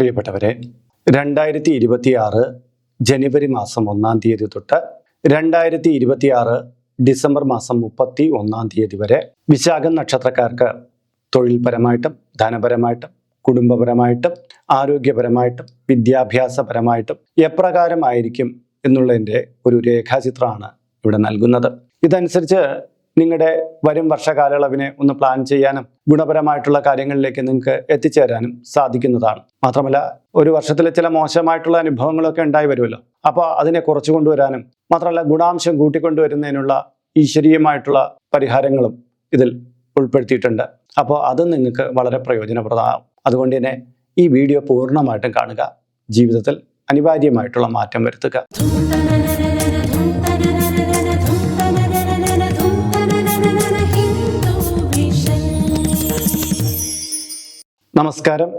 പ്രിയപ്പെട്ടവരെ, 2026 ജനുവരി മാസം 1-ാം തീയതി തൊട്ട് 2026 ഡിസംബർ മാസം 31-ാം തീയതി വരെ വിശാഖം നക്ഷത്രക്കാർക്ക് തൊഴിൽപരമായിട്ടും ധനപരമായിട്ടും കുടുംബപരമായിട്ടും ആരോഗ്യപരമായിട്ടും വിദ്യാഭ്യാസപരമായിട്ടും എപ്രകാരമായിരിക്കും എന്നുള്ളതിൻ്റെ ഒരു രേഖാചിത്രമാണ് ഇവിടെ നൽകുന്നത്. ഇതനുസരിച്ച് നിങ്ങളുടെ വരും വർഷകാലയളവിനെ ഒന്ന് പ്ലാൻ ചെയ്യാനും ഗുണപരമായിട്ടുള്ള കാര്യങ്ങളിലേക്ക് നിങ്ങൾക്ക് എത്തിച്ചേരാനും സാധിക്കുന്നതാണ്. മാത്രമല്ല, ഒരു വർഷത്തിലെ ചില മോശമായിട്ടുള്ള അനുഭവങ്ങളൊക്കെ ഉണ്ടായി വരുമല്ലോ. അപ്പോൾ അതിനെ കുറച്ചു കൊണ്ടുവരാനും മാത്രമല്ല ഗുണാംശം കൂട്ടിക്കൊണ്ടുവരുന്നതിനുള്ള ഈശ്വരീയമായിട്ടുള്ള പരിഹാരങ്ങളും ഇതിൽ ഉൾപ്പെടുത്തിയിട്ടുണ്ട്. അപ്പോൾ അത് നിങ്ങൾക്ക് വളരെ പ്രയോജനപ്രദമാകും. അതുകൊണ്ട് തന്നെ ഈ വീഡിയോ പൂർണ്ണമായിട്ടും കാണുക, ജീവിതത്തിൽ അനിവാര്യമായിട്ടുള്ള മാറ്റം വരുത്തുക. നമസ്കാരം,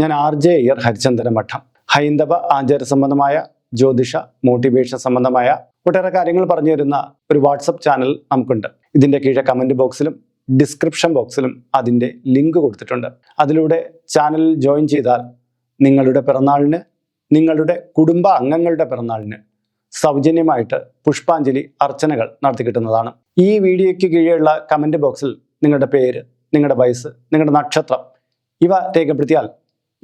ഞാൻ RJ അയ്യർ, ഹരിചന്ദന മഠം. ഹൈന്ദവ ആചാര സംബന്ധമായ ജ്യോതിഷ മോട്ടിവേഷൻ സംബന്ധമായ ഒട്ടേറെ കാര്യങ്ങൾ പറഞ്ഞു തരുന്ന ഒരു വാട്സപ്പ് ചാനൽ നമുക്കുണ്ട്. ഇതിൻ്റെ കീഴെ കമൻറ്റ് ബോക്സിലും ഡിസ്ക്രിപ്ഷൻ ബോക്സിലും അതിൻ്റെ ലിങ്ക് കൊടുത്തിട്ടുണ്ട്. അതിലൂടെ ചാനലിൽ ജോയിൻ ചെയ്താൽ നിങ്ങളുടെ പിറന്നാളിന്, നിങ്ങളുടെ കുടുംബ അംഗങ്ങളുടെ പിറന്നാളിന് സൗജന്യമായിട്ട് പുഷ്പാഞ്ജലി അർച്ചനകൾ നടത്തി കിട്ടുന്നതാണ്. ഈ വീഡിയോയ്ക്ക് കീഴെയുള്ള കമൻറ്റ് ബോക്സിൽ നിങ്ങളുടെ പേര്, നിങ്ങളുടെ വയസ്സ്, നിങ്ങളുടെ നക്ഷത്രം ഇവ രേഖപ്പെടുത്തിയാൽ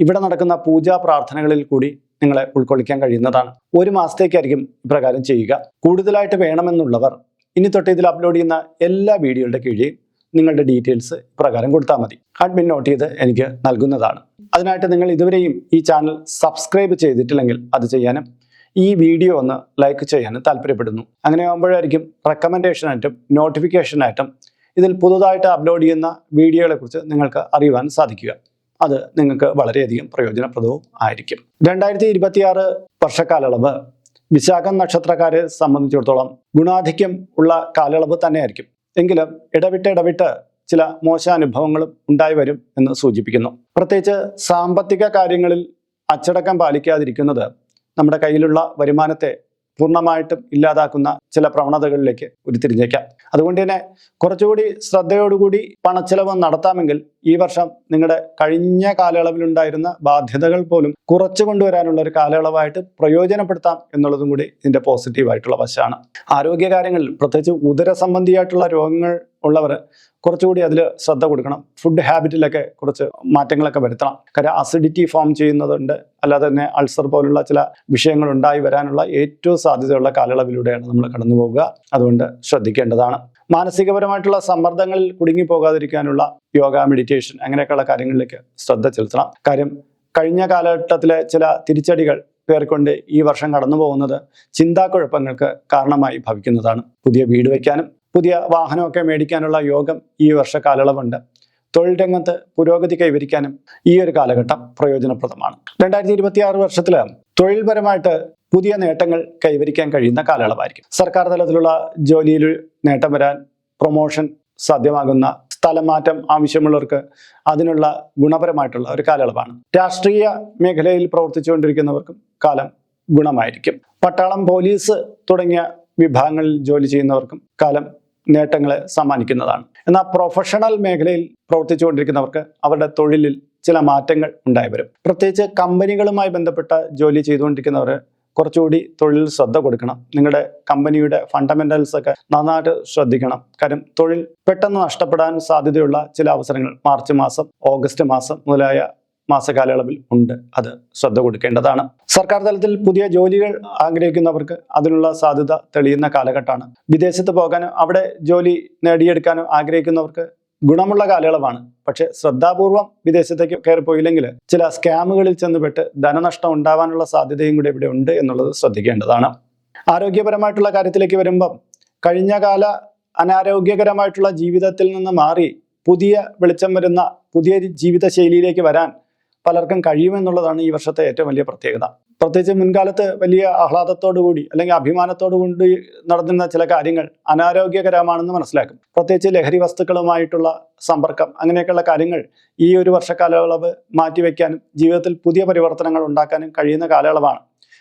ഇവിടെ നടക്കുന്ന പൂജാ പ്രാർത്ഥനകളിൽ കൂടി നിങ്ങളെ ഉൾക്കൊള്ളിക്കാൻ കഴിയുന്നതാണ്. 1 മാസത്തേക്കായിരിക്കും ഇപ്രകാരം ചെയ്യുക. കൂടുതലായിട്ട് വേണമെന്നുള്ളവർ ഇനി തൊട്ട് ഇതിൽ അപ്ലോഡ് ചെയ്യുന്ന എല്ലാ വീഡിയോയുടെ കീഴിൽ നിങ്ങളുടെ ഡീറ്റെയിൽസ് ഇപ്രകാരം കൊടുത്താൽ മതി. അഡ്മിൻ നോട്ട് ചെയ്ത് എനിക്ക് നൽകുന്നതാണ്. അതിനായിട്ട് നിങ്ങൾ ഇതുവരെയും ഈ ചാനൽ സബ്സ്ക്രൈബ് ചെയ്തിട്ടില്ലെങ്കിൽ അത് ചെയ്യാനും ഈ വീഡിയോ ഒന്ന് ലൈക്ക് ചെയ്യാനും താല്പര്യപ്പെടുന്നു. അങ്ങനെ ആകുമ്പോഴായിരിക്കും റെക്കമെൻഡേഷനായിട്ടും നോട്ടിഫിക്കേഷനായിട്ടും ഇതിൽ പുതുതായിട്ട് അപ്ലോഡ് ചെയ്യുന്ന വീഡിയോകളെ കുറിച്ച് നിങ്ങൾക്ക് അറിയുവാൻ സാധിക്കുക. അത് നിങ്ങൾക്ക് വളരെയധികം പ്രയോജനപ്രദവും ആയിരിക്കും. 2026 വർഷക്കാലയളവ് വിശാഖം നക്ഷത്രക്കാരെ സംബന്ധിച്ചിടത്തോളം ഗുണാധിക്യം ഉള്ള കാലയളവ് തന്നെയായിരിക്കും. എങ്കിലും ഇടവിട്ട് ചില മോശാനുഭവങ്ങളും ഉണ്ടായി വരും എന്ന് സൂചിപ്പിക്കുന്നു. പ്രത്യേകിച്ച് സാമ്പത്തിക കാര്യങ്ങളിൽ അച്ചടക്കം പാലിക്കാതിരിക്കുന്നത് നമ്മുടെ കയ്യിലുള്ള വരുമാനത്തെ പൂർണ്ണമായിട്ടും ഇല്ലാതാക്കുന്ന ചില പ്രവണതകളിലേക്ക് ഉരുത്തിരിഞ്ഞേക്കാം. അതുകൊണ്ട് തന്നെ കുറച്ചുകൂടി ശ്രദ്ധയോടുകൂടി പണച്ചെലവ് നടത്താമെങ്കിൽ ഈ വർഷം നിങ്ങളുടെ കഴിഞ്ഞ കാലയളവിലുണ്ടായിരുന്ന ബാധ്യതകൾ പോലും കുറച്ചു കൊണ്ടുവരാനുള്ള ഒരു കാലയളവായിട്ട് പ്രയോജനപ്പെടുത്താം എന്നുള്ളതും കൂടി ഇതിൻ്റെ പോസിറ്റീവായിട്ടുള്ള വശമാണ്. ആരോഗ്യകാര്യങ്ങളിൽ പ്രത്യേകിച്ച് ഉദര സംബന്ധിയായിട്ടുള്ള രോഗങ്ങൾ ഉള്ളവർ കുറച്ചുകൂടി അതിൽ ശ്രദ്ധ കൊടുക്കണം. ഫുഡ് ഹാബിറ്റിലൊക്കെ കുറച്ച് മാറ്റങ്ങളൊക്കെ വരുത്തണം. കാര്യം അസിഡിറ്റി ഫോം ചെയ്യുന്നതുണ്ട്, അല്ലാതെ തന്നെ അൾസർ പോലുള്ള ചില വിഷയങ്ങൾ ഉണ്ടായി വരാനുള്ള ഏറ്റവും സാധ്യതയുള്ള കാലയളവിലൂടെയാണ് നമ്മൾ കടന്നു പോവുക. അതുകൊണ്ട് ശ്രദ്ധിക്കേണ്ടതാണ്. മാനസികപരമായിട്ടുള്ള സമ്മർദ്ദങ്ങളിൽ കുടുങ്ങി പോകാതിരിക്കാനുള്ള യോഗ, മെഡിറ്റേഷൻ അങ്ങനെയൊക്കെയുള്ള കാര്യങ്ങളിലേക്ക് ശ്രദ്ധ ചെലുത്തണം. കാര്യം കഴിഞ്ഞ കാലഘട്ടത്തിലെ ചില തിരിച്ചടികൾ പേർക്കൊണ്ട് ഈ വർഷം കടന്നു പോകുന്നത് ചിന്താക്കുഴപ്പങ്ങൾക്ക് കാരണമായി ഭവിക്കുന്നതാണ്. പുതിയ വീട് വയ്ക്കാനും പുതിയ വാഹനമൊക്കെ മേടിക്കാനുള്ള യോഗം ഈ വർഷ കാലയളവുണ്ട്. തൊഴിൽ രംഗത്ത് പുരോഗതി കൈവരിക്കാനും ഈ ഒരു കാലഘട്ടം പ്രയോജനപ്രദമാണ്. 2026 വർഷത്തിൽ തൊഴിൽപരമായിട്ട് പുതിയ നേട്ടങ്ങൾ കൈവരിക്കാൻ കഴിയുന്ന കാലയളവായിരിക്കും. സർക്കാർ തലത്തിലുള്ള ജോലിയിൽ നേട്ടം വരാൻ, പ്രൊമോഷൻ സാധ്യമാകുന്ന, സ്ഥലം മാറ്റം ആവശ്യമുള്ളവർക്ക് അതിനുള്ള ഗുണപരമായിട്ടുള്ള ഒരു കാലയളവാണ്. രാഷ്ട്രീയ മേഖലയിൽ പ്രവർത്തിച്ചുകൊണ്ടിരിക്കുന്നവർക്കും കാലം ഗുണമായിരിക്കും. പട്ടാളം, പോലീസ് തുടങ്ങിയ വിഭാഗങ്ങളിൽ ജോലി ചെയ്യുന്നവർക്കും കാലം നേട്ടങ്ങളെ സമ്മാനിക്കുന്നതാണ്. എന്നാൽ പ്രൊഫഷണൽ മേഖലയിൽ പ്രവർത്തിച്ചുകൊണ്ടിരിക്കുന്നവർക്ക് അവരുടെ തൊഴിലിൽ ചില മാറ്റങ്ങൾ ഉണ്ടായി വരും. പ്രത്യേകിച്ച് കമ്പനികളുമായി ബന്ധപ്പെട്ട ജോലി ചെയ്തുകൊണ്ടിരിക്കുന്നവർ കുറച്ചുകൂടി തൊഴിൽ ശ്രദ്ധ കൊടുക്കണം. നിങ്ങളുടെ കമ്പനിയുടെ ഫണ്ടമെന്റൽസ് ഒക്കെ നന്നായിട്ട് ശ്രദ്ധിക്കണം. കാര്യം തൊഴിൽ പെട്ടെന്ന് നഷ്ടപ്പെടാൻ സാധ്യതയുള്ള ചില അവസരങ്ങൾ മാർച്ച് മാസം, ഓഗസ്റ്റ് മാസം മുതലായ മാസകാലയളവിൽ ഉണ്ട്. അത് ശ്രദ്ധ കൊടുക്കേണ്ടതാണ്. സർക്കാർ തലത്തിൽ പുതിയ ജോലികൾ ആഗ്രഹിക്കുന്നവർക്ക് അതിനുള്ള സാധ്യത തെളിയുന്ന കാലഘട്ടമാണ്. വിദേശത്ത് പോകാനും അവിടെ ജോലി നേടിയെടുക്കാനും ആഗ്രഹിക്കുന്നവർക്ക് ഗുണമുള്ള കാലയളവാണ്. പക്ഷെ ശ്രദ്ധാപൂർവം വിദേശത്തേക്ക് കയറിപ്പോയില്ലെങ്കിൽ ചില സ്കാമുകളിൽ ചെന്നുപെട്ട് ധനനഷ്ടം ഉണ്ടാവാനുള്ള സാധ്യതയും കൂടി ഇവിടെ ഉണ്ട് എന്നുള്ളത് ശ്രദ്ധിക്കേണ്ടതാണ്. ആരോഗ്യപരമായിട്ടുള്ള കാര്യത്തിലേക്ക് വരുമ്പം കഴിഞ്ഞ കാല അനാരോഗ്യകരമായിട്ടുള്ള ജീവിതത്തിൽ നിന്ന് മാറി പുതിയ വെളിച്ചം വരുന്ന പുതിയ ജീവിതശൈലിയിലേക്ക് വരാൻ പലർക്കും കഴിയുമെന്നുള്ളതാണ് ഈ വർഷത്തെ ഏറ്റവും വലിയ പ്രത്യേകത. പ്രത്യേകിച്ച് മുൻകാലത്ത് വലിയ ആഹ്ലാദത്തോടുകൂടി അല്ലെങ്കിൽ അഭിമാനത്തോടു കൂടി നടത്തുന്ന ചില കാര്യങ്ങൾ അനാരോഗ്യകരമാണെന്ന് മനസ്സിലാക്കും. പ്രത്യേകിച്ച് ലഹരി വസ്തുക്കളുമായിട്ടുള്ള സമ്പർക്കം അങ്ങനെയൊക്കെയുള്ള കാര്യങ്ങൾ ഈ ഒരു വർഷക്കാലയളവ് മാറ്റിവെക്കാനും ജീവിതത്തിൽ പുതിയ പരിവർത്തനങ്ങൾ ഉണ്ടാക്കാനും കഴിയുന്ന കാലയളവാണ്.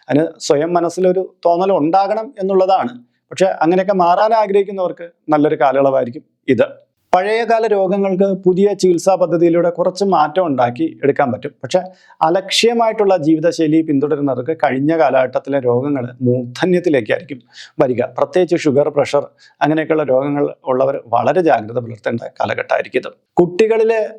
അതിന് സ്വയം മനസ്സിലൊരു തോന്നൽ ഉണ്ടാകണം എന്നുള്ളതാണ്. പക്ഷെ അങ്ങനെയൊക്കെ മാറാൻ ആഗ്രഹിക്കുന്നവർക്ക് നല്ലൊരു കാലയളവായിരിക്കും ഇത്. പഴയകാല രോഗങ്ങൾക്ക് പുതിയ ചികിത്സാ പദ്ധതിയിലൂടെ കുറച്ച് മാറ്റം ഉണ്ടാക്കി എടുക്കാൻ പറ്റും. പക്ഷെ അലക്ഷ്യമായിട്ടുള്ള ജീവിതശൈലി പിന്തുടരുന്നവർക്ക് കഴിഞ്ഞ കാലഘട്ടത്തിലെ രോഗങ്ങൾ മൂർധന്യത്തിലേക്കായിരിക്കും വരിക. പ്രത്യേകിച്ച് ഷുഗർ, പ്രഷർ അങ്ങനെയൊക്കെയുള്ള രോഗങ്ങൾ ഉള്ളവർ വളരെ ജാഗ്രത പുലർത്തേണ്ട കാലഘട്ടമായിരിക്കും ഇത്. കുട്ടികളിലെ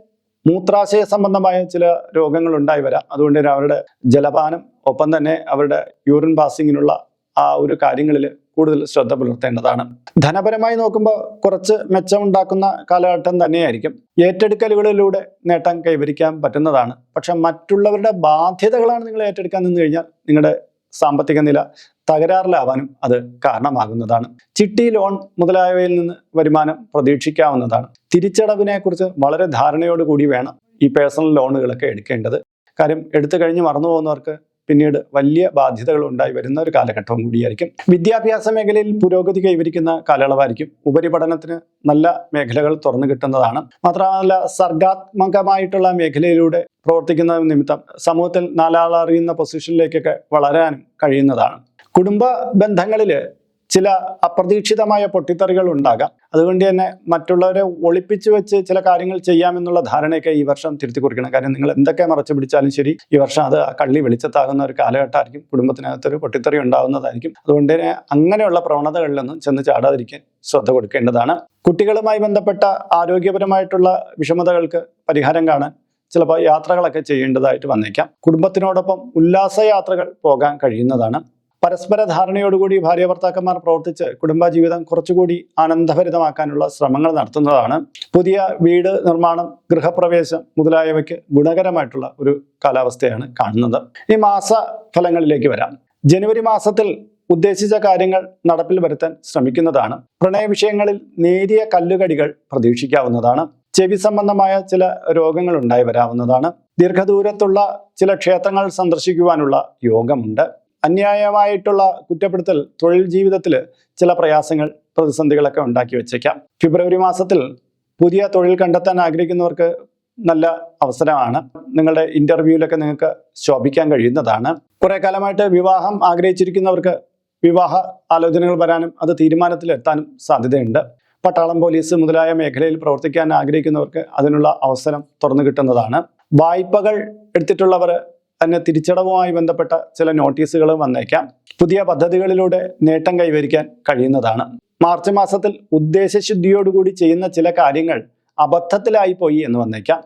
മൂത്രാശയ സംബന്ധമായ ചില രോഗങ്ങൾ ഉണ്ടായി വരാം. അതുകൊണ്ട് തന്നെ അവരുടെ ജലപാനം, ഒപ്പം തന്നെ അവരുടെ യൂറിൻ പാസിങ്ങിനുള്ള ആ ഒരു കാര്യങ്ങളിൽ കൂടുതൽ ശ്രദ്ധ പുലർത്തേണ്ടതാണ്. ധനപരമായി നോക്കുമ്പോൾ കുറച്ച് മെച്ചമുണ്ടാക്കുന്ന കാലഘട്ടം തന്നെയായിരിക്കും. ഏറ്റെടുക്കലുകളിലൂടെ നേട്ടം കൈവരിക്കാൻ പറ്റുന്നതാണ്. പക്ഷെ മറ്റുള്ളവരുടെ ബാധ്യതകളാണ് നിങ്ങൾ ഏറ്റെടുക്കാൻ നിന്ന് കഴിഞ്ഞാൽ നിങ്ങളുടെ സാമ്പത്തിക നില തകരാറിലാവാനും അത് കാരണമാകുന്നതാണ്. ചിട്ടി, ലോൺ മുതലായവയിൽ നിന്ന് വരുമാനം പ്രതീക്ഷിക്കാവുന്നതാണ്. തിരിച്ചടവിനെ കുറിച്ച് വളരെ ധാരണയോടുകൂടി വേണം ഈ പേഴ്സണൽ ലോണുകളൊക്കെ എടുക്കേണ്ടത്. കാര്യം എടുത്തു കഴിഞ്ഞ് മറന്നു പോകുന്നവർക്ക് പിന്നീട് വലിയ ബാധ്യതകൾ ഉണ്ടായി വരുന്ന ഒരു കാലഘട്ടവും കൂടിയായിരിക്കും. വിദ്യാഭ്യാസ മേഖലയിൽ പുരോഗതി കൈവരിക്കുന്ന കാലയളവായിരിക്കും. ഉപരിപഠനത്തിന് നല്ല മേഖലകൾ തുറന്നു കിട്ടുന്നതാണ്. മാത്രമല്ല, സർഗാത്മകമായിട്ടുള്ള മേഖലയിലൂടെ പ്രവർത്തിക്കുന്ന നിമിത്തം സമൂഹത്തിൽ നാലാളറിയുന്ന പൊസിഷനിലേക്കൊക്കെ വളരാനും കഴിയുന്നതാണ്. കുടുംബ ബന്ധങ്ങളിൽ ചില അപ്രതീക്ഷിതമായ പൊട്ടിത്തെറികൾ ഉണ്ടാകാം. അതുകൊണ്ട് തന്നെ മറ്റുള്ളവരെ ഒളിപ്പിച്ചു വെച്ച് ചില കാര്യങ്ങൾ ചെയ്യാമെന്നുള്ള ധാരണയൊക്കെ ഈ വർഷം തിരുത്തി കുറിക്കണം. കാര്യം നിങ്ങൾ എന്തൊക്കെ മറച്ചു പിടിച്ചാലും ശരി, ഈ വർഷം അത് കള്ളി വെളിച്ചത്താകുന്ന ഒരു കാലഘട്ടമായിരിക്കും. കുടുംബത്തിനകത്തൊരു പൊട്ടിത്തെറി ഉണ്ടാകുന്നതായിരിക്കും. അതുകൊണ്ട് തന്നെ അങ്ങനെയുള്ള പ്രവണതകളിലൊന്നും ചെന്ന് ചാടാതിരിക്കാൻ ശ്രദ്ധ കൊടുക്കേണ്ടതാണ്. കുട്ടികളുമായി ബന്ധപ്പെട്ട ആരോഗ്യപരമായിട്ടുള്ള വിഷമതകൾക്ക് പരിഹാരം കാണാൻ ചിലപ്പോൾ യാത്രകളൊക്കെ ചെയ്യേണ്ടതായിട്ട് വന്നേക്കാം. കുടുംബത്തിനോടൊപ്പം ഉല്ലാസയാത്രകൾ പോകാൻ കഴിയുന്നതാണ്. പരസ്പര ധാരണയോടുകൂടി ഭാര്യ ഭർത്താക്കന്മാർ പ്രവർത്തിച്ച് കുടുംബജീവിതം കുറച്ചുകൂടി ആനന്ദഭരിതമാക്കാനുള്ള ശ്രമങ്ങൾ നടത്തുന്നതാണ്. പുതിയ വീട് നിർമ്മാണം, ഗൃഹപ്രവേശം മുതലായവയ്ക്ക് ഗുണകരമായിട്ടുള്ള ഒരു കാലാവസ്ഥയാണ് കാണുന്നത്. ഈ മാസ ഫലങ്ങളിലേക്ക് വരാം. ജനുവരി മാസത്തിൽ ഉദ്ദേശിച്ച കാര്യങ്ങൾ നടപ്പിൽ വരുത്താൻ ശ്രമിക്കുന്നതാണ്. പ്രണയ വിഷയങ്ങളിൽ നേരിയ കല്ലുകടികൾ പ്രതീക്ഷിക്കാവുന്നതാണ്. ചെവി സംബന്ധമായ ചില രോഗങ്ങൾ ഉണ്ടായി വരാവുന്നതാണ്. ദീർഘദൂരത്തുള്ള ചില ക്ഷേത്രങ്ങൾ സന്ദർശിക്കുവാനുള്ള യോഗമുണ്ട്. അന്യായമായിട്ടുള്ള കുറ്റപ്പെടുത്തൽ തൊഴിൽ ജീവിതത്തിൽ ചില പ്രയാസങ്ങൾ, പ്രതിസന്ധികളൊക്കെ ഉണ്ടാക്കി വെച്ചേക്കാം. ഫെബ്രുവരി മാസത്തിൽ പുതിയ തൊഴിൽ കണ്ടെത്താൻ ആഗ്രഹിക്കുന്നവർക്ക് നല്ല അവസരമാണ്. നിങ്ങളുടെ ഇന്റർവ്യൂവിലൊക്കെ നിങ്ങൾക്ക് ശോഭിക്കാൻ കഴിയുന്നതാണ്. കുറെ കാലമായിട്ട് വിവാഹം ആഗ്രഹിച്ചിരിക്കുന്നവർക്ക് വിവാഹ ആലോചനകൾ വരാനും അത് തീരുമാനത്തിലെത്താനും സാധ്യതയുണ്ട്. പട്ടാളം, പോലീസ് മുതലായ മേഖലയിൽ പ്രവർത്തിക്കാൻ ആഗ്രഹിക്കുന്നവർക്ക് അതിനുള്ള അവസരം തുറന്നു കിട്ടുന്നതാണ്. വായ്പകൾ എടുത്തിട്ടുള്ളവർ തന്നെ തിരിച്ചടവുമായി ബന്ധപ്പെട്ട ചില നോട്ടീസുകൾ വന്നേക്കാം. പുതിയ പദ്ധതികളിലൂടെ നേട്ടം കൈവരിക്കാൻ കഴിയുന്നതാണ്. മാർച്ച് മാസത്തിൽ ഉദ്ദേശശുദ്ധിയോടുകൂടി ചെയ്യുന്ന ചില കാര്യങ്ങൾ അബദ്ധത്തിലായി പോയി എന്ന് വന്നേക്കാം.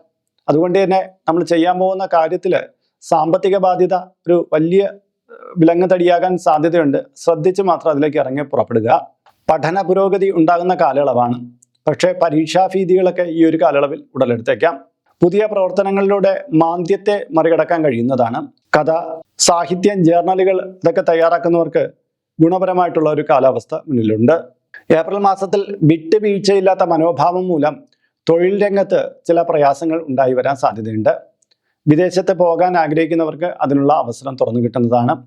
അതുകൊണ്ട് തന്നെ നമ്മൾ ചെയ്യാൻ പോകുന്ന കാര്യത്തിൽ സാമ്പത്തിക ബാധ്യത ഒരു വലിയ വിലങ്ങുതടിയാകാൻ സാധ്യതയുണ്ട്. ശ്രദ്ധിച്ച് മാത്രം അതിലേക്ക് ഇറങ്ങി പുറപ്പെടുക. പഠന പുരോഗതി ഉണ്ടാകുന്ന കാലയളവാണ്. പക്ഷേ പരീക്ഷാഭീതികളൊക്കെ ഈ ഒരു കാലയളവിൽ ഉടലെടുത്തേക്കാം. പുതിയ പ്രവർത്തനങ്ങളിലൂടെ മാന്ദ്യത്തെ മറികടക്കാൻ കഴിയുന്നതാണ്. കഥ, സാഹിത്യം, ജേർണലുകൾ ഇതൊക്കെ തയ്യാറാക്കുന്നവർക്ക് ഗുണപരമായിട്ടുള്ള ഒരു കാലാവസ്ഥ മുന്നിലുണ്ട്. ഏപ്രിൽ മാസത്തിൽ വിട്ടുവീഴ്ചയില്ലാത്ത മനോഭാവം മൂലം തൊഴിൽ രംഗത്ത് ചില പ്രയാസങ്ങൾ ഉണ്ടായി വരാൻ സാധ്യതയുണ്ട്. വിദേശത്ത് പോകാൻ ആഗ്രഹിക്കുന്നവർക്ക് അതിനുള്ള അവസരം തുറന്നു കിട്ടുന്നതാണ്.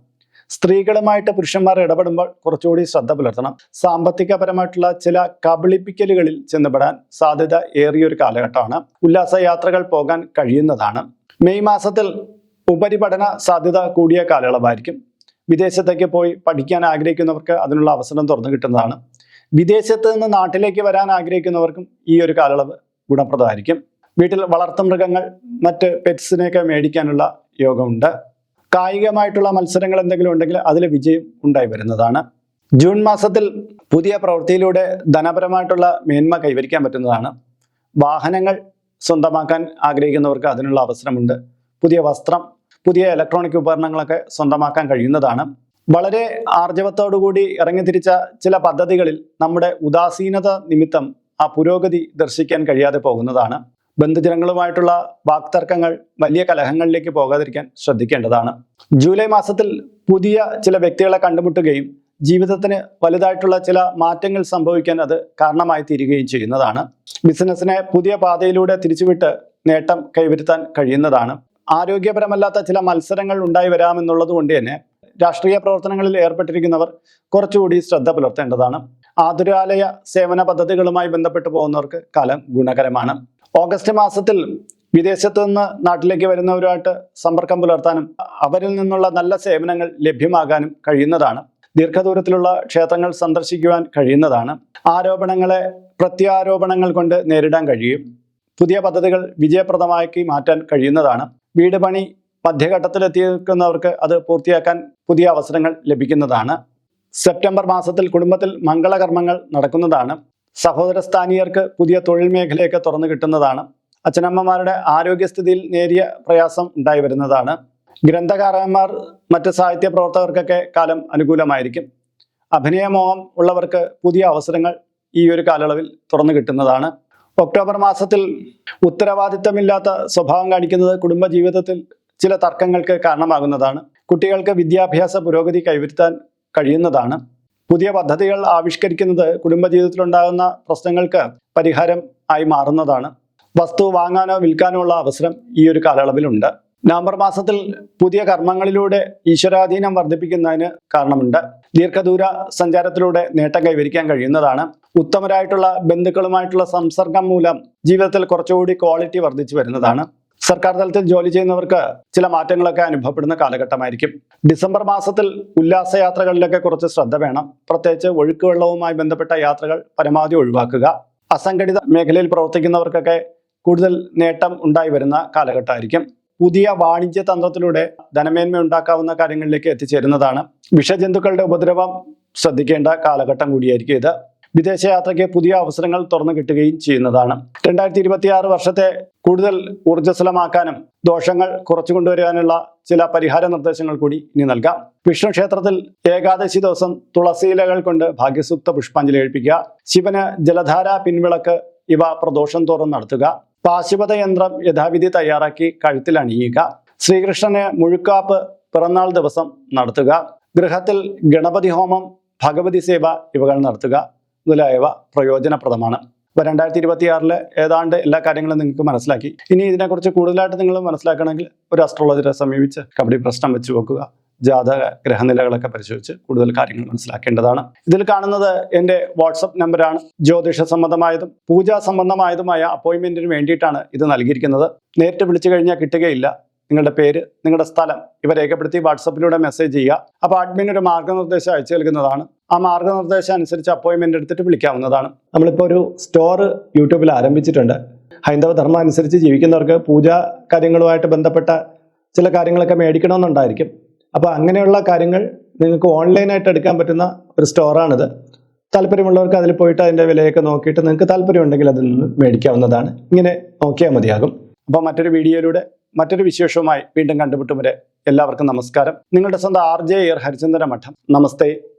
സ്ത്രീകളുമായിട്ട് പുരുഷന്മാർ ഇടപെടുമ്പോൾ കുറച്ചുകൂടി ശ്രദ്ധ പുലർത്തണം. സാമ്പത്തികപരമായിട്ടുള്ള ചില കബളിപ്പിക്കലുകളിൽ ചെന്നപ്പെടാൻ സാധ്യത ഏറിയൊരു കാലഘട്ടമാണ്. ഉല്ലാസയാത്രകൾ പോകാൻ കഴിയുന്നതാണ്. മെയ് മാസത്തിൽ ഉപരിപഠന സാധ്യത കൂടിയ കാലയളവായിരിക്കും. വിദേശത്തേക്ക് പോയി പഠിക്കാൻ ആഗ്രഹിക്കുന്നവർക്ക് അതിനുള്ള അവസരം തുറന്നു കിട്ടുന്നതാണ്. വിദേശത്ത് നിന്ന് നാട്ടിലേക്ക് വരാൻ ആഗ്രഹിക്കുന്നവർക്കും ഈ ഒരു കാലയളവ് ഗുണപ്രദമായിരിക്കും. വീട്ടിൽ വളർത്തുമൃഗങ്ങൾ, മറ്റ് പെറ്റ്സിനെയൊക്കെ മേടിക്കാനുള്ള യോഗമുണ്ട്. കായികമായിട്ടുള്ള മത്സരങ്ങൾ എന്തെങ്കിലും ഉണ്ടെങ്കിൽ അതിൽ വിജയം ഉണ്ടായി വരുന്നതാണ്. ജൂൺ മാസത്തിൽ പുതിയ പ്രവൃത്തിയിലൂടെ ധനപരമായിട്ടുള്ള മേന്മ കൈവരിക്കാൻ പറ്റുന്നതാണ്. വാഹനങ്ങൾ സ്വന്തമാക്കാൻ ആഗ്രഹിക്കുന്നവർക്ക് അതിനുള്ള അവസരമുണ്ട്. പുതിയ വസ്ത്രം, പുതിയ ഇലക്ട്രോണിക് ഉപകരണങ്ങളൊക്കെ സ്വന്തമാക്കാൻ കഴിയുന്നതാണ്. വളരെ ആർജവത്തോടുകൂടി ഇറങ്ങിത്തിരിച്ച ചില പദ്ധതികളിൽ നമ്മുടെ ഉദാസീനത നിമിത്തം ആ പുരോഗതി ദർശിക്കാൻ കഴിയാതെ പോകുന്നതാണ്. ബന്ധുജനങ്ങളുമായിട്ടുള്ള വാക്തർക്കങ്ങൾ വലിയ കലഹങ്ങളിലേക്ക് പോകാതിരിക്കാൻ ശ്രദ്ധിക്കേണ്ടതാണ്. ജൂലൈ മാസത്തിൽ പുതിയ ചില വ്യക്തികളെ കണ്ടുമുട്ടുകയും ജീവിതത്തിന് വലുതായിട്ടുള്ള ചില മാറ്റങ്ങൾ സംഭവിക്കാൻ അത് കാരണമായി തീരുകയും ചെയ്യുന്നതാണ്. ബിസിനസ്സിനെ പുതിയ പാതയിലൂടെ തിരിച്ചുവിട്ട് നേട്ടം കൈവരുത്താൻ കഴിയുന്നതാണ്. ആരോഗ്യപരമല്ലാത്ത ചില മത്സരങ്ങൾ ഉണ്ടായി വരാമെന്നുള്ളത് കൊണ്ട് തന്നെ രാഷ്ട്രീയ പ്രവർത്തനങ്ങളിൽ ഏർപ്പെട്ടിരിക്കുന്നവർ കുറച്ചുകൂടി ശ്രദ്ധ പുലർത്തേണ്ടതാണ്. ആതുരാലയ സേവന പദ്ധതികളുമായി ബന്ധപ്പെട്ട് പോകുന്നവർക്ക് കാലം ഗുണകരമാണ്. ഓഗസ്റ്റ് മാസത്തിൽ വിദേശത്തു നിന്ന് നാട്ടിലേക്ക് വരുന്നവരുമായിട്ട് സമ്പർക്കം പുലർത്താനും അവരിൽ നിന്നുള്ള നല്ല സേവനങ്ങൾ ലഭ്യമാകാനും കഴിയുന്നതാണ്. ദീർഘദൂരത്തിലുള്ള ക്ഷേത്രങ്ങൾ സന്ദർശിക്കുവാൻ കഴിയുന്നതാണ്. ആരോപണങ്ങളെ പ്രത്യാരോപണങ്ങൾ കൊണ്ട് നേരിടാൻ കഴിയും. പുതിയ പദ്ധതികൾ വിജയപ്രദമാക്കി മാറ്റാൻ കഴിയുന്നതാണ്. വീട് പണി മധ്യഘട്ടത്തിലെത്തിയിരിക്കുന്നവർക്ക് അത് പൂർത്തിയാക്കാൻ പുതിയ അവസരങ്ങൾ ലഭിക്കുന്നതാണ്. സെപ്റ്റംബർ മാസത്തിൽ കുടുംബത്തിൽ മംഗളകർമ്മങ്ങൾ നടക്കുന്നതാണ്. സഹോദരസ്ഥാനീയർക്ക് പുതിയ തൊഴിൽ മേഖലയൊക്കെ തുറന്നു കിട്ടുന്നതാണ്. അച്ഛനമ്മമാരുടെ ആരോഗ്യസ്ഥിതിയിൽ നേരിയ പ്രയാസം ഉണ്ടായി വരുന്നതാണ്. ഗ്രന്ഥകാരന്മാർ മറ്റ് സാഹിത്യ പ്രവർത്തകർക്കൊക്കെ കാലം അനുകൂലമായിരിക്കും. അഭിനയമോഹം ഉള്ളവർക്ക് പുതിയ അവസരങ്ങൾ ഈ ഒരു കാലയളവിൽ തുറന്നു കിട്ടുന്നതാണ്. ഒക്ടോബർ മാസത്തിൽ ഉത്തരവാദിത്തമില്ലാത്ത സ്വഭാവം കാണിക്കുന്നത് കുടുംബജീവിതത്തിൽ ചില തർക്കങ്ങൾക്ക് കാരണമാകുന്നതാണ്. കുട്ടികൾക്ക് വിദ്യാഭ്യാസ പുരോഗതി കൈവരുത്താൻ കഴിയുന്നതാണ്. പുതിയ പദ്ധതികൾ ആവിഷ്കരിക്കുന്നത് കുടുംബജീവിതത്തിലുണ്ടാകുന്ന പ്രശ്നങ്ങൾക്ക് പരിഹാരം ആയി മാറുന്നതാണ്. വസ്തു വാങ്ങാനോ വിൽക്കാനോ ഉള്ള അവസരം ഈ ഒരു കാലയളവിലുണ്ട്. നവംബർ മാസത്തിൽ പുതിയ കർമ്മങ്ങളിലൂടെ ഈശ്വരാധീനം വർദ്ധിപ്പിക്കുന്നതിന് കാരണമുണ്ട്. ദീർഘദൂര സഞ്ചാരത്തിലൂടെ നേട്ടം കൈവരിക്കാൻ കഴിയുന്നതാണ്. ഉത്തമരായിട്ടുള്ള ബന്ധുക്കളുമായിട്ടുള്ള സംസർഗം മൂലം ജീവിതത്തിൽ കുറച്ചുകൂടി ക്വാളിറ്റി വർദ്ധിച്ചു വരുന്നതാണ്. സർക്കാർ തലത്തിൽ ജോലി ചെയ്യുന്നവർക്ക് ചില മാറ്റങ്ങളൊക്കെ അനുഭവപ്പെടുന്ന കാലഘട്ടമായിരിക്കും. ഡിസംബർ മാസത്തിൽ ഉല്ലാസയാത്രകളിലൊക്കെ കുറച്ച് ശ്രദ്ധ വേണം. പ്രത്യേകിച്ച് ഒഴുക്കുവെള്ളവുമായി ബന്ധപ്പെട്ട യാത്രകൾ പരമാവധി ഒഴിവാക്കുക. അസംഘടിത മേഖലയിൽ പ്രവർത്തിക്കുന്നവർക്കൊക്കെ കൂടുതൽ നേട്ടം ഉണ്ടായി വരുന്ന കാലഘട്ടമായിരിക്കും. പുതിയ വാണിജ്യ തന്ത്രത്തിലൂടെ ധനമേന്മ ഉണ്ടാക്കാവുന്ന കാര്യങ്ങളിലേക്ക് എത്തിച്ചേരുന്നതാണ്. വിഷജന്തുക്കളുടെ ഉപദ്രവം ശ്രദ്ധിക്കേണ്ട കാലഘട്ടം കൂടിയായിരിക്കും ഇത്. വിദേശയാത്രയ്ക്ക് പുതിയ അവസരങ്ങൾ തുറന്നു കിട്ടുകയും ചെയ്യുന്നതാണ്. 2026 വർഷത്തെ കൂടുതൽ ഊർജ്ജസ്വലമാക്കാനും ദോഷങ്ങൾ കുറച്ചു കൊണ്ടുവരാനുള്ള ചില പരിഹാര നിർദ്ദേശങ്ങൾ കൂടി ഇനി നൽകാം. വിഷ്ണു ക്ഷേത്രത്തിൽ ഏകാദശി ദിവസം തുളസിയിലകൾ കൊണ്ട് ഭാഗ്യസൂക്ത പുഷ്പാഞ്ജലി കഴിപ്പിക്കുക. ശിവന് ജലധാര പിൻവിളക്ക് ഇവ പ്രദോഷം തോറും നടത്തുക. പാശുപത യന്ത്രം യഥാവിധി തയ്യാറാക്കി കഴുത്തിൽ അണിയുക. ശ്രീകൃഷ്ണന് മുഴുക്കാപ്പ് പിറന്നാൾ ദിവസം നടത്തുക. ഗൃഹത്തിൽ ഗണപതി ഹോമം, ഭഗവതി സേവ ഇവകൾ നടത്തുക മുതലായവ പ്രയോജനപ്രദമാണ്. അപ്പോൾ 2026 ഏതാണ്ട് എല്ലാ കാര്യങ്ങളും നിങ്ങൾക്ക് മനസ്സിലാക്കി. ഇനി ഇതിനെക്കുറിച്ച് കൂടുതലായിട്ട് നിങ്ങൾ മനസ്സിലാക്കണമെങ്കിൽ ഒരു അസ്ട്രോളജറെ സമീപിച്ച് കബഡി പ്രശ്നം വെച്ച് നോക്കുക. ജാതക ഗ്രഹനിലകളൊക്കെ പരിശോധിച്ച് കൂടുതൽ കാര്യങ്ങൾ മനസ്സിലാക്കേണ്ടതാണ്. ഇതിൽ കാണുന്നത് എൻ്റെ വാട്സപ്പ് നമ്പറാണ്. ജ്യോതിഷ സംബന്ധമായതും പൂജാ സംബന്ധമായതുമായ അപ്പോയിൻമെന്റിന് വേണ്ടിയിട്ടാണ് ഇത് നൽകിയിരിക്കുന്നത്. നേരിട്ട് വിളിച്ചു കഴിഞ്ഞാൽ കിട്ടുകയില്ല. നിങ്ങളുടെ പേര്, നിങ്ങളുടെ സ്ഥലം ഇവ രേഖപ്പെടുത്തി വാട്സപ്പിലൂടെ മെസ്സേജ് ചെയ്യുക. അപ്പോൾ അഡ്മിൻ ഒരു മാർഗ്ഗനിർദ്ദേശം അയച്ചു നൽകുന്നതാണ്. ആ മാർഗ്ഗനിർദ്ദേശം അനുസരിച്ച് അപ്പോയിൻമെന്റ് എടുത്തിട്ട് വിളിക്കാവുന്നതാണ്. നമ്മളിപ്പോൾ ഒരു സ്റ്റോർ യൂട്യൂബിൽ ആരംഭിച്ചിട്ടുണ്ട്. ഹൈന്ദവ ധർമ്മം അനുസരിച്ച് ജീവിക്കുന്നവർക്ക് പൂജാ കാര്യങ്ങളുമായിട്ട് ബന്ധപ്പെട്ട ചില കാര്യങ്ങളൊക്കെ മേടിക്കണമെന്നുണ്ടായിരിക്കും. അപ്പോൾ അങ്ങനെയുള്ള കാര്യങ്ങൾ നിങ്ങൾക്ക് ഓൺലൈനായിട്ട് എടുക്കാൻ പറ്റുന്ന ഒരു സ്റ്റോറാണിത്. താല്പര്യമുള്ളവർക്ക് അതിൽ പോയിട്ട് അതിൻ്റെ വിലയൊക്കെ നോക്കിയിട്ട് നിങ്ങൾക്ക് താല്പര്യമുണ്ടെങ്കിൽ അതിൽ നിന്ന് മേടിക്കാവുന്നതാണ്. ഇങ്ങനെ നോക്കിയാൽ മതിയാകും. അപ്പോൾ മറ്റൊരു വീഡിയോയിലൂടെ മറ്റൊരു വിശേഷവുമായി വീണ്ടും കണ്ടുമുട്ടും വരെ എല്ലാവർക്കും നമസ്കാരം. നിങ്ങളുടെ സ്വന്തം RJ ഹരിചന്ദ്ര മഠം. നമസ്തേ.